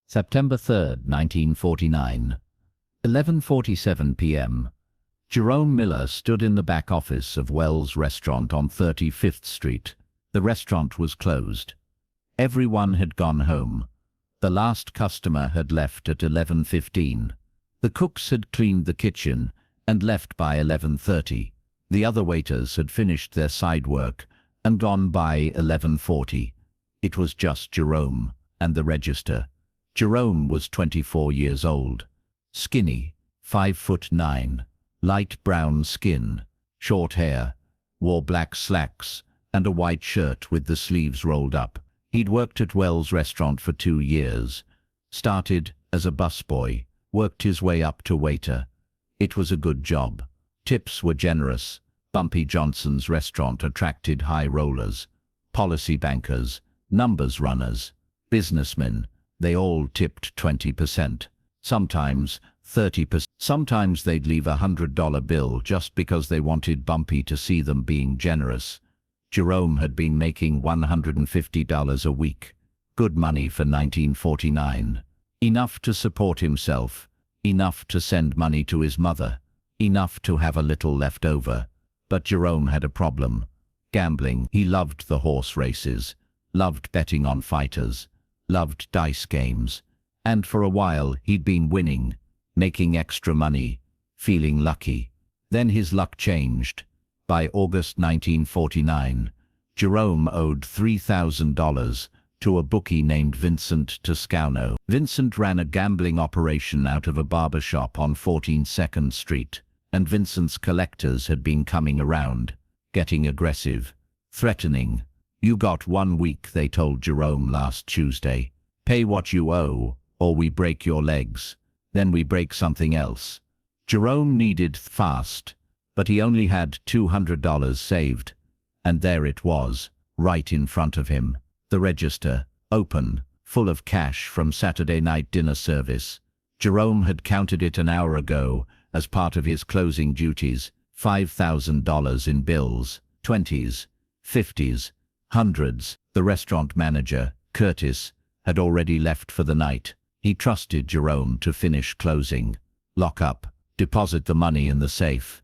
September 3rd, 1949. 11:47 p.m. Jerome Miller stood in the back office of Wells Restaurant on 35th Street. The restaurant was closed. Everyone had gone home. The last customer had left at 11:15. The cooks had cleaned the kitchen and left by 11:30. The other waiters had finished their side work and gone by 11:40. It was just Jerome and the register. Jerome was 24 years old. Skinny, 5'9", light brown skin, short hair, wore black slacks and a white shirt with the sleeves rolled up. He'd worked at Wells Restaurant for 2 years. Started as a busboy, worked his way up to waiter. It was a good job. Tips were generous. Bumpy Johnson's restaurant attracted high rollers, policy bankers, numbers runners, businessmen. They all tipped 20%, sometimes 30%. Sometimes they'd leave a $100 bill just because they wanted Bumpy to see them being generous. Jerome had been making $150 a week. Good money for 1949. Enough to support himself, enough to send money to his mother, enough to have a little left over. But Jerome had a problem. Gambling. He loved the horse races, loved betting on fighters, loved dice games, and for a while he'd been winning, making extra money, feeling lucky. Then his luck changed. By August 1949, Jerome owed $3,000 to a bookie named Vincent Toscano. Vincent ran a gambling operation out of a barber shop on 42nd Street, and Vincent's collectors had been coming around, getting aggressive, threatening. "You got 1 week," they told Jerome last Tuesday. "Pay what you owe, or we break your legs. Then we break something else." Jerome needed fast, but he only had $200 saved. And there it was, right in front of him. The register, open, full of cash from Saturday night dinner service. Jerome had counted it an hour ago as part of his closing duties. $5,000 in bills, 20s, 50s, hundreds. The restaurant manager, Curtis, had already left for the night. He trusted Jerome to finish closing, lock up, deposit the money in the safe.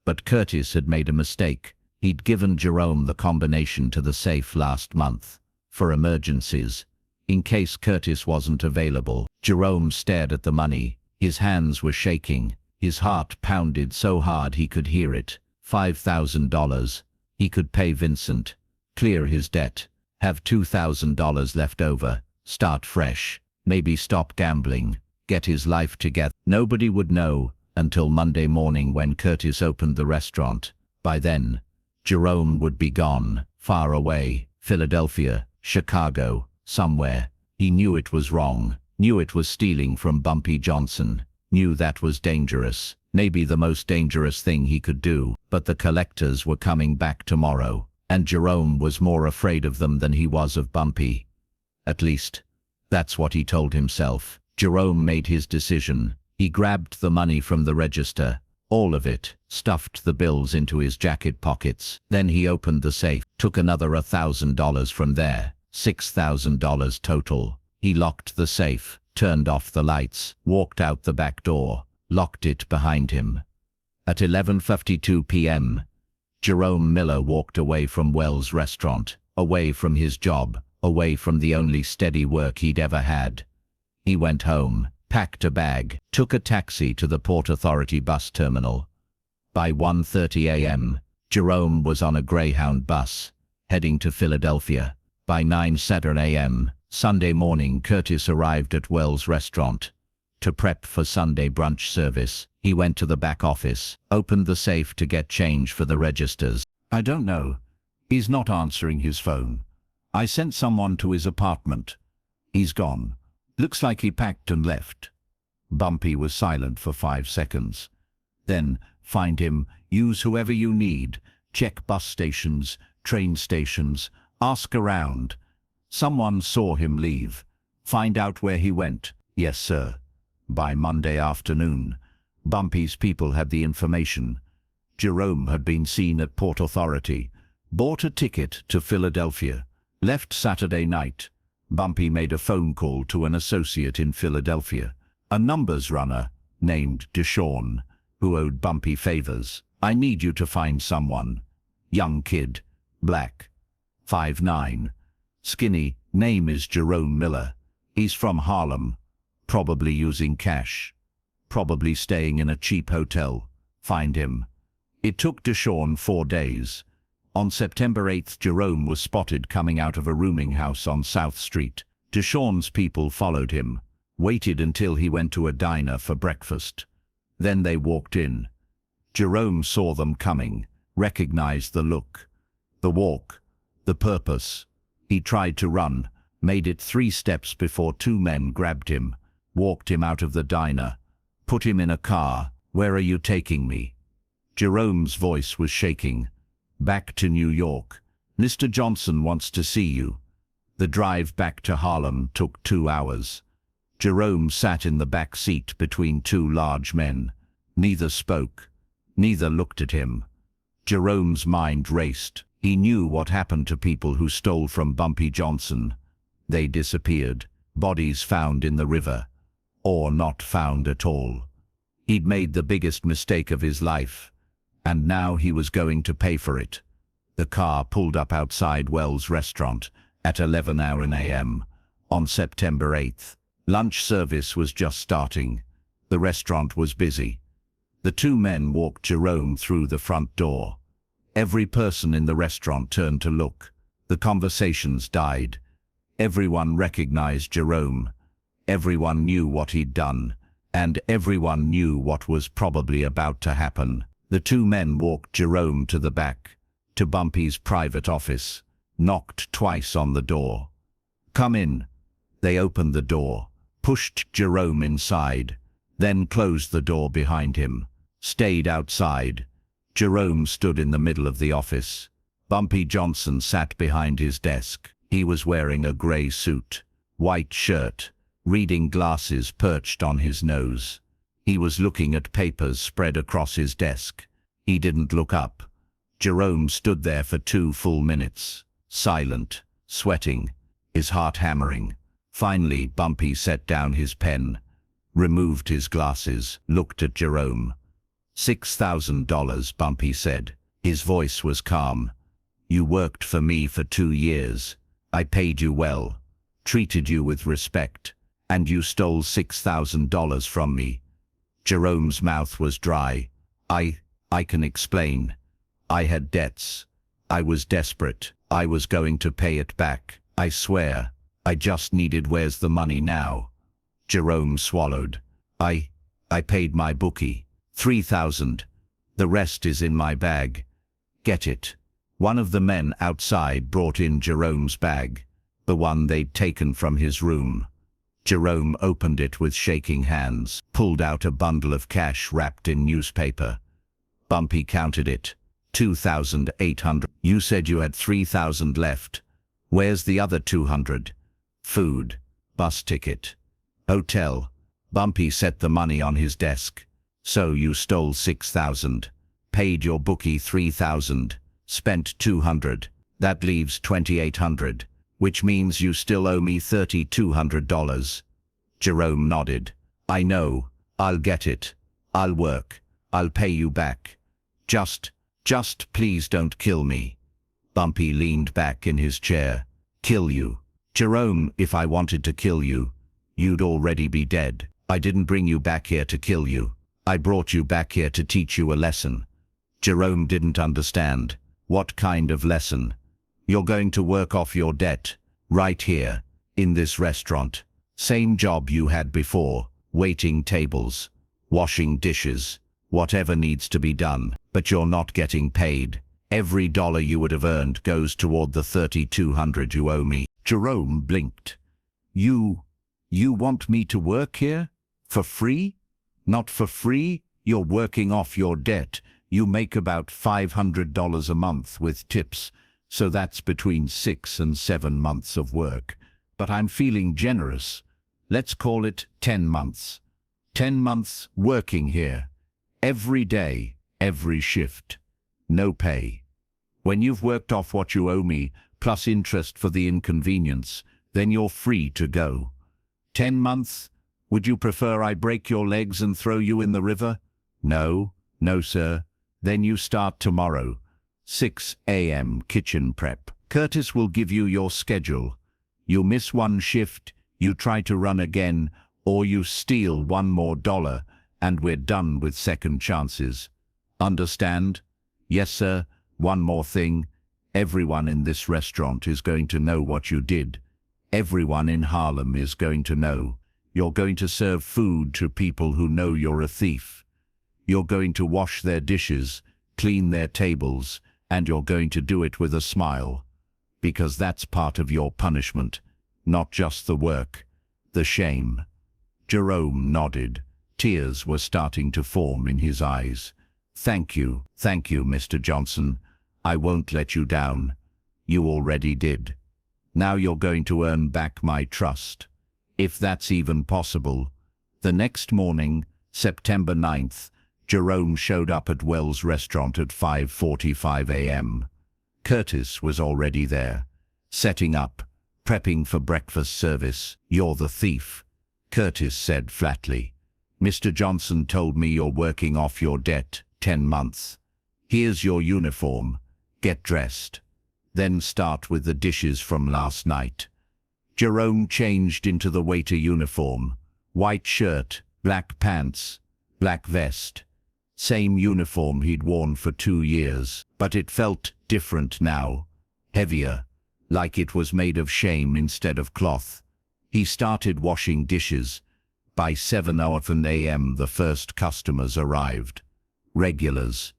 But Curtis had made a mistake. He'd given Jerome the combination to the safe last month, for emergencies, in case Curtis wasn't available. Jerome stared at the money. His hands were shaking. His heart pounded so hard he could hear it. $5,000. He could pay Vincent, clear his debt, have $2,000 left over, start fresh, maybe stop gambling, get his life together. Nobody would know until Monday morning when Curtis opened the restaurant. By then, Jerome would be gone, far away, Philadelphia, Chicago, somewhere. He knew it was wrong, knew it was stealing from Bumpy Johnson, knew that was dangerous, maybe the most dangerous thing he could do. But the collectors were coming back tomorrow, and Jerome was more afraid of them than he was of Bumpy. At least, that's what he told himself. Jerome made his decision. He grabbed the money from the register, all of it, stuffed the bills into his jacket pockets. Then he opened the safe, took another $1,000 from there, $6,000 total. He locked the safe, turned off the lights, walked out the back door, locked it behind him. At 11:52 p.m., Jerome Miller walked away from Wells Restaurant, away from his job, away from the only steady work he'd ever had. He went home, packed a bag, took a taxi to the Port Authority bus terminal. By 1:30 a.m., Jerome was on a Greyhound bus, heading to Philadelphia. By 9:07 a.m., Sunday morning, Curtis arrived at Wells Restaurant. To prep for Sunday brunch service, he went to the back office, opened the safe to get change for the registers. "I don't know. He's not answering his phone. I sent someone to his apartment. He's gone. Looks like he packed and left." Bumpy was silent for 5 seconds. "Then, find him, use whoever you need, check bus stations, train stations, ask around. Someone saw him leave. Find out where he went." "Yes, sir." By Monday afternoon, Bumpy's people had the information. Jerome had been seen at Port Authority, bought a ticket to Philadelphia, left Saturday night, Bumpy made a phone call to an associate in Philadelphia, a numbers runner named Deshawn, who owed Bumpy favors. "I need you to find someone. Young kid, black, 5'9", skinny, name is Jerome Miller. He's from Harlem, probably using cash, probably staying in a cheap hotel. Find him." It took Deshawn 4 days. On September 8th, Jerome was spotted coming out of a rooming house on South Street. Deshawn's people followed him, waited until he went to a diner for breakfast. Then they walked in. Jerome saw them coming, recognized the look, the walk, the purpose. He tried to run, made it 3 steps before 2 men grabbed him, walked him out of the diner, put him in a car. "Where are you taking me?" Jerome's voice was shaking. "Back to New York. Mr. Johnson wants to see you." The drive back to Harlem took 2 hours. Jerome sat in the back seat between 2 large men. Neither spoke. Neither looked at him. Jerome's mind raced. He knew what happened to people who stole from Bumpy Johnson. They disappeared, bodies found in the river, or not found at all. He'd made the biggest mistake of his life, and now he was going to pay for it. The car pulled up outside Wells' restaurant at 11 a.m. on September 8th. Lunch service was just starting. The restaurant was busy. The 2 men walked Jerome through the front door. Every person in the restaurant turned to look. The conversations died. Everyone recognized Jerome. Everyone knew what he'd done, and everyone knew what was probably about to happen. The 2 men walked Jerome to the back, to Bumpy's private office, knocked twice on the door. "Come in." They opened the door, pushed Jerome inside, then closed the door behind him, stayed outside. Jerome stood in the middle of the office. Bumpy Johnson sat behind his desk. He was wearing a gray suit, white shirt, reading glasses perched on his nose. He was looking at papers spread across his desk. He didn't look up. Jerome stood there for 2 full minutes, silent, sweating, his heart hammering. Finally, Bumpy set down his pen, removed his glasses, looked at Jerome. $6,000, Bumpy said. His voice was calm. "You worked for me for 2 years. I paid you well, treated you with respect, and you stole $6,000 from me." Jerome's mouth was dry. I can explain. I had debts. I was desperate. I was going to pay it back. I swear. I just needed where's the money now?" Jerome swallowed. I paid my bookie. $3,000. The rest is in my bag. Get it." One of the men outside brought in Jerome's bag, the one they'd taken from his room. Jerome opened it with shaking hands, pulled out a bundle of cash wrapped in newspaper. Bumpy counted it. 2,800. "You said you had 3,000 left. Where's the other 200? Food, bus ticket, hotel." Bumpy set the money on his desk. "So you stole 6,000, paid your bookie 3,000, spent 200. That leaves 2,800, which means you still owe me $3,200. Jerome nodded. "I know. I'll get it. I'll work. I'll pay you back. Just please don't kill me." Bumpy leaned back in his chair. "Kill you? Jerome, if I wanted to kill you, you'd already be dead. I didn't bring you back here to kill you. I brought you back here to teach you a lesson." Jerome didn't understand. "What kind of lesson?" "You're going to work off your debt, right here, in this restaurant. Same job you had before, waiting tables, washing dishes, whatever needs to be done, but you're not getting paid. Every dollar you would have earned goes toward the $3,200 you owe me." Jerome blinked. You want me to work here? For free?" "Not for free. You're working off your debt. You make about $500 a month with tips, so that's between 6 and 7 months of work. But I'm feeling generous. Let's call it 10 months. 10 months working here. Every day, every shift. No pay. When you've worked off what you owe me, plus interest for the inconvenience, then you're free to go. 10 months? Would you prefer I break your legs and throw you in the river? No, no, sir. Then you start tomorrow. 6 a.m. kitchen prep. Curtis will give you your schedule. You miss one shift, you try to run again, or you steal $1 more, and we're done with second chances. Understand? Yes, sir. One more thing. Everyone in this restaurant is going to know what you did. Everyone in Harlem is going to know. You're going to serve food to people who know you're a thief. You're going to wash their dishes, clean their tables, and you're going to do it with a smile. Because that's part of your punishment, not just the work, the shame. Jerome nodded. Tears were starting to form in his eyes. Thank you, Mr. Johnson. I won't let you down. You already did. Now you're going to earn back my trust. If that's even possible. The next morning, September 9th, Jerome showed up at Wells' restaurant at 5:45 a.m. Curtis was already there, setting up, prepping for breakfast service. You're the thief, Curtis said flatly. Mr. Johnson told me you're working off your debt, 10 months. Here's your uniform. Get dressed. Then start with the dishes from last night. Jerome changed into the waiter uniform. White shirt, black pants, black vest. Same uniform he'd worn for 2 years, but it felt different now. Heavier, like it was made of shame instead of cloth. He started washing dishes. By 7 a.m. the first customers arrived. Regulars.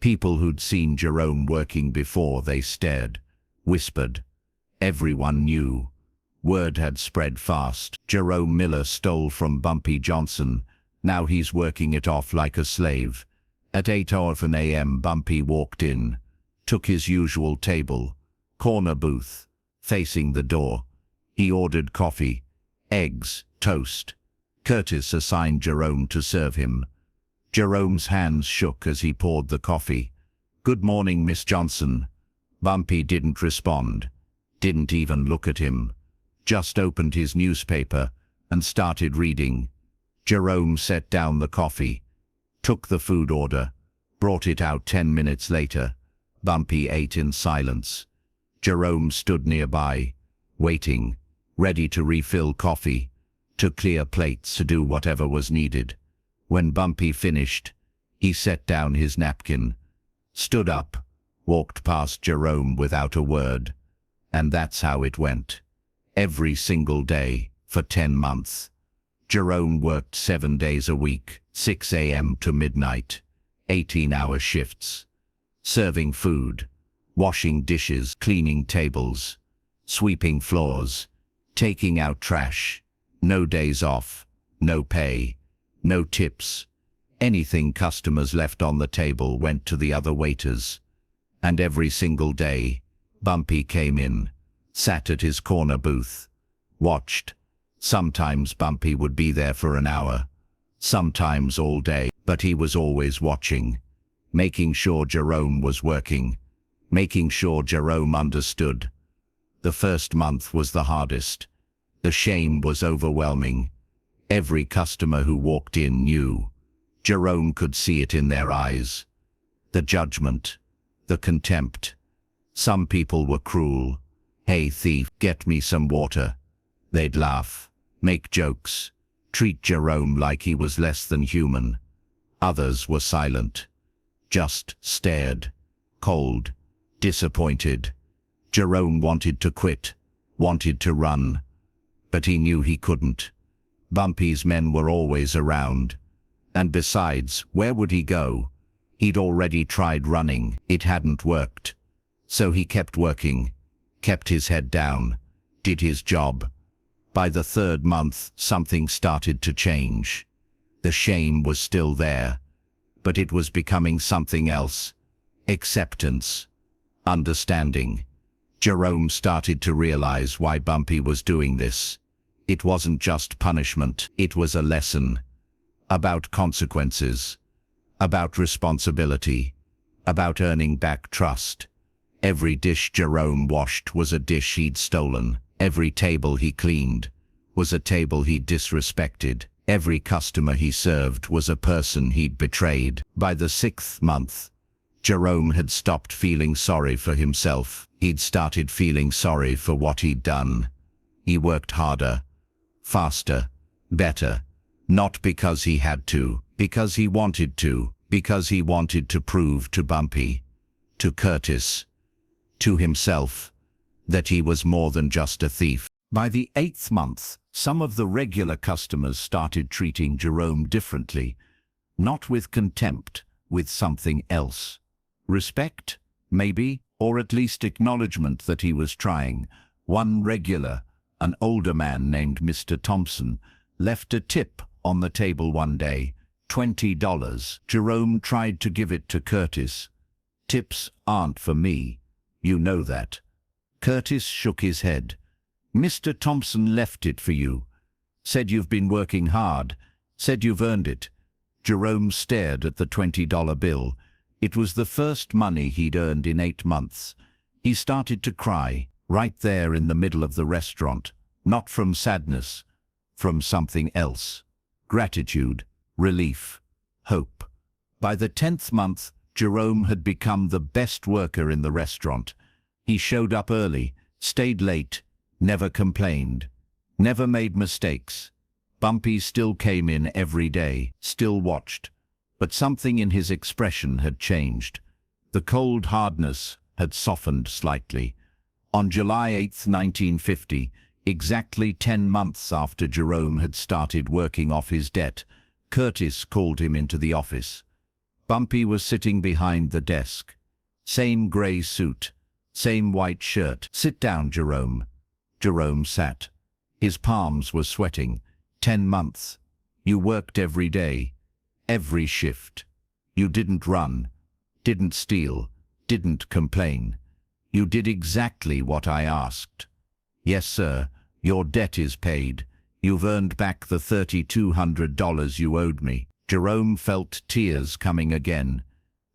People who'd seen Jerome working before. They stared, whispered. Everyone knew. Word had spread fast. Jerome Miller stole from Bumpy Johnson. Now he's working it off like a slave. At 8 a.m. Bumpy walked in, took his usual table, corner booth, facing the door. He ordered coffee, eggs, toast. Curtis assigned Jerome to serve him. Jerome's hands shook as he poured the coffee. Good morning, Miss Johnson. Bumpy didn't respond, didn't even look at him, just opened his newspaper and started reading. Jerome set down the coffee, took the food order, brought it out 10 minutes later. Bumpy ate in silence. Jerome stood nearby, waiting, ready to refill coffee, to clear plates, to do whatever was needed. When Bumpy finished, he set down his napkin, stood up, walked past Jerome without a word. And that's how it went. Every single day, for 10 months. Jerome worked 7 days a week, 6 a.m. to midnight, 18-hour shifts, serving food, washing dishes, cleaning tables, sweeping floors, taking out trash. No days off, no pay, no tips. Anything customers left on the table went to the other waiters. And every single day, Bumpy came in, sat at his corner booth, watched. Sometimes Bumpy would be there for an hour, sometimes all day, but he was always watching, making sure Jerome was working, making sure Jerome understood. The first month was the hardest. The shame was overwhelming. Every customer who walked in knew. Jerome could see it in their eyes. The judgment, the contempt. Some people were cruel. Hey thief, get me some water. They'd laugh, make jokes, treat Jerome like he was less than human. Others were silent, just stared, cold, disappointed. Jerome wanted to quit, wanted to run, but he knew he couldn't. Bumpy's men were always around. And besides, where would he go? He'd already tried running. It hadn't worked. So he kept working, kept his head down, did his job. By the 3rd month, something started to change. The shame was still there, but it was becoming something else. Acceptance. Understanding. Jerome started to realize why Bumpy was doing this. It wasn't just punishment, it was a lesson. About consequences. About responsibility. About earning back trust. Every dish Jerome washed was a dish he'd stolen. Every table he cleaned was a table he disrespected. Every customer he served was a person he'd betrayed. By the 6th month, Jerome had stopped feeling sorry for himself. He'd started feeling sorry for what he'd done. He worked harder, faster, better, not because he had to, because he wanted to, because he wanted to prove to Bumpy, to Curtis, to himself, that he was more than just a thief. By the 8th month, some of the regular customers started treating Jerome differently, not with contempt, with something else. Respect, maybe, or at least acknowledgement that he was trying. One regular, an older man named Mr. Thompson, left a tip on the table one day, $20. Jerome tried to give it to Curtis. "Tips aren't for me. You know that." Curtis shook his head. "Mr. Thompson left it for you. Said you've been working hard. Said you've earned it." Jerome stared at the $20 bill. It was the first money he'd earned in 8 months. He started to cry, right there in the middle of the restaurant. Not from sadness, from something else. Gratitude, relief, hope. By the 10th month, Jerome had become the best worker in the restaurant. He showed up early, stayed late, never complained, never made mistakes. Bumpy still came in every day, still watched, but something in his expression had changed. The cold hardness had softened slightly. On July 8, 1950, exactly 10 months after Jerome had started working off his debt, Curtis called him into the office. Bumpy was sitting behind the desk. Same grey suit, same white shirt. "Sit down, Jerome." Jerome sat. His palms were sweating. 10 months. You worked every day, every shift. You didn't run, didn't steal, didn't complain. You did exactly what I asked. "Yes, sir, your debt is paid. You've earned back the $3,200 you owed me." Jerome felt tears coming again.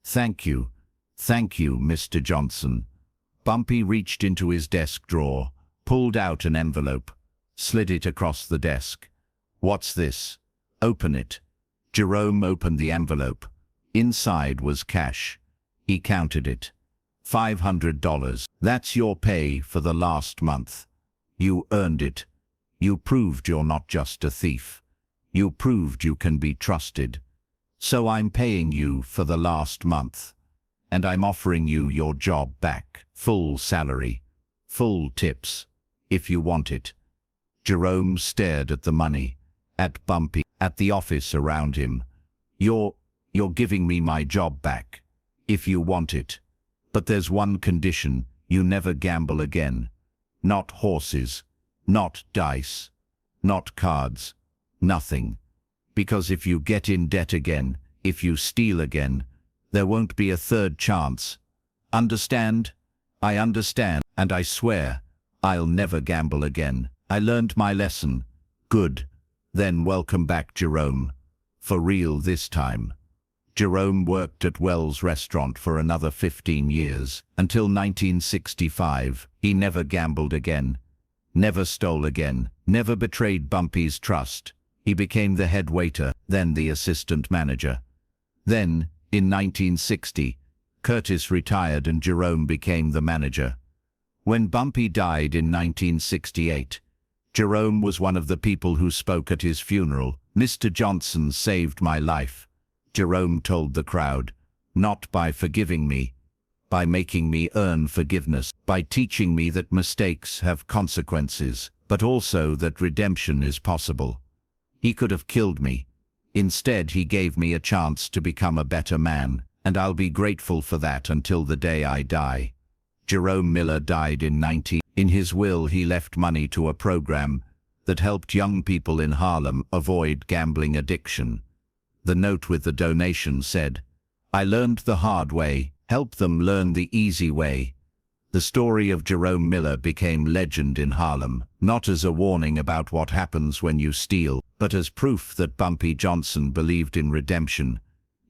Thank you, Mr. Johnson." Bumpy reached into his desk drawer, pulled out an envelope, slid it across the desk. "What's this?" "Open it." Jerome opened the envelope. Inside was cash. He counted it. $500. "That's your pay for the last month. You earned it. You proved you're not just a thief. You proved you can be trusted. So I'm paying you for the last month. And I'm offering you your job back. Full salary. Full tips. If you want it." Jerome stared at the money, at Bumpy, at the office around him. You're giving me my job back. If you want it. But there's one condition. You never gamble again. Not horses. Not dice. Not cards. Nothing. Because if you get in debt again, if you steal again, there won't be a third chance. Understand? I understand, and I swear, I'll never gamble again. I learned my lesson. Good. Then welcome back, Jerome. For real this time. Jerome worked at Wells' restaurant for another 15 years. Until 1965, he never gambled again. Never stole again. Never betrayed Bumpy's trust. He became the head waiter, then the assistant manager. Then, in 1960, Curtis retired and Jerome became the manager. When Bumpy died in 1968, Jerome was one of the people who spoke at his funeral. "Mr. Johnson saved my life," Jerome told the crowd, "not by forgiving me, by making me earn forgiveness, by teaching me that mistakes have consequences, but also that redemption is possible. He could have killed me. Instead, he gave me a chance to become a better man, and I'll be grateful for that until the day I die." Jerome Miller died in 19. In his will, he left money to a program that helped young people in Harlem avoid gambling addiction. The note with the donation said, "I learned the hard way, help them learn the easy way." The story of Jerome Miller became legend in Harlem, not as a warning about what happens when you steal, but as proof that Bumpy Johnson believed in redemption.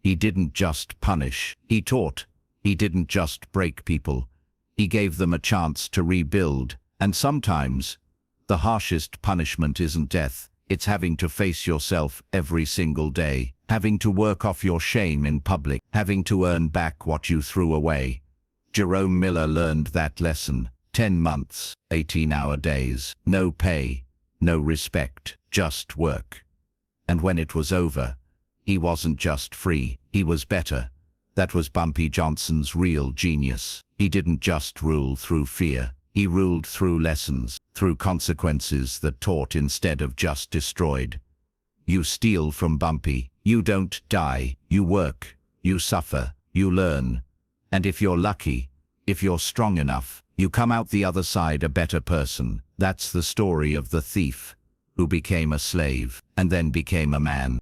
He didn't just punish, he taught. He didn't just break people. He gave them a chance to rebuild, and sometimes, The harshest punishment isn't death, it's having to face yourself every single day, having to work off your shame in public, having to earn back what you threw away. Jerome Miller learned that lesson. 10 months, 18-hour days, no pay, no respect, just work. And when it was over, he wasn't just free, he was better. That was Bumpy Johnson's real genius. He didn't just rule through fear. He ruled through lessons, through consequences that taught instead of just destroyed. You steal from Bumpy. You don't die. You work. You suffer. You learn. And if you're lucky, if you're strong enough, you come out the other side a better person. That's the story of the thief who became a slave and then became a man.